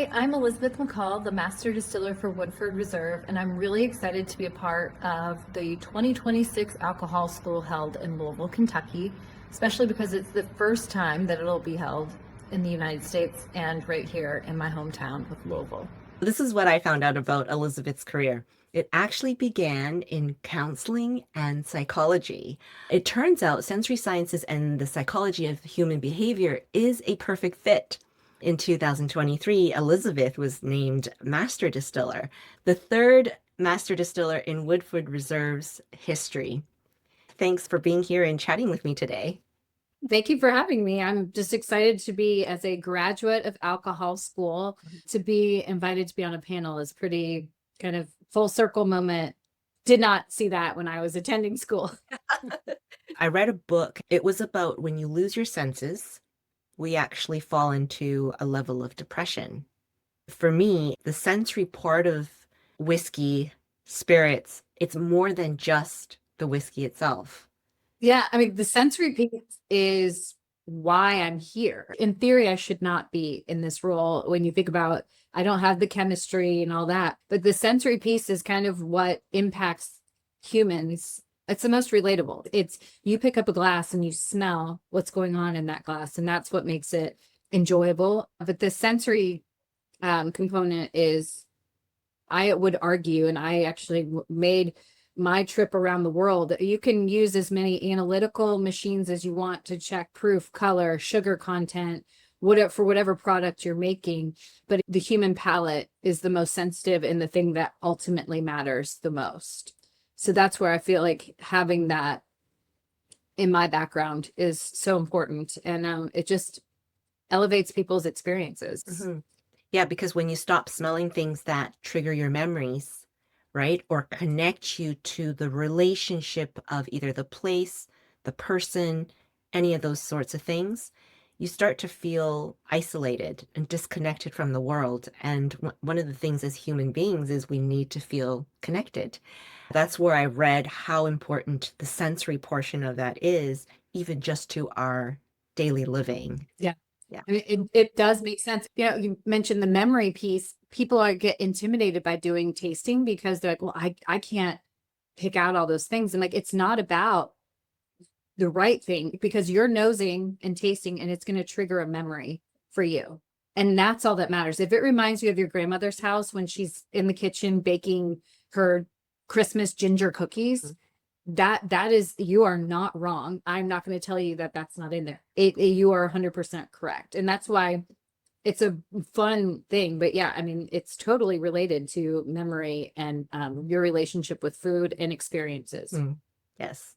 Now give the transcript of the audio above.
Hi, I'm Elizabeth McCall, the Master Distiller for Woodford Reserve, and I'm really excited to be a part of the 2026 Alcohol School held in Louisville, Kentucky, especially because it's the first time that it'll be held in the United States and right here in my hometown of Louisville. This is what I found out about Elizabeth's career. It actually began in counseling and psychology. It turns out sensory sciences and the psychology of human behavior is a perfect fit. In 2023, Elizabeth was named Master Distiller, the third Master Distiller in Woodford Reserve's history. Thanks for being here and chatting with me today. Thank you for having me. I'm just excited to be, as a graduate of alcohol school, to be invited to be on a panel is pretty kind of full circle moment. Did not see that when I was attending school. I read a book. It was about when you lose your senses, we actually fall into a level of depression. For me, the sensory part of whiskey, spirits, it's more than just the whiskey itself. Yeah, I mean, the sensory piece is why I'm here. In theory, I should not be in this role when you think about I don't have the chemistry and all that, but the sensory piece is kind of what impacts humans. It's the most relatable. It's you pick up a glass and you smell what's going on in that glass, and that's what makes it enjoyable. But the sensory component is, I would argue, and I actually made my trip around the world, you can use as many analytical machines as you want to check proof, color, sugar content, whatever for whatever product you're making. But the human palate is the most sensitive and the thing that ultimately matters the most. So that's where I feel like having that in my background is so important. And it just elevates people's experiences. Mhm. Yeah, because when you stop smelling things that trigger your memories, right, or connect you to the relationship of either the place, the person, any of those sorts of things, you start to feel isolated and disconnected from the world. And one of the things as human beings is we need to feel connected. That's where I read how important the sensory portion of that is, even just to our daily living. Yeah. Yeah. I mean, it does make sense. You know, you mentioned the memory piece. People are get intimidated by doing tasting because they're like, well, I can't pick out all those things. And like, it's not about the right thing because you're nosing and tasting and it's going to trigger a memory for you. And that's all that matters. If it reminds you of your grandmother's house when she's in the kitchen baking her Christmas ginger cookies, that is, you are not wrong. I'm not going to tell you that that's not in there. You are 100% correct. And that's why it's a fun thing. But yeah, I mean, it's totally related to memory and your relationship with food and experiences. Yes.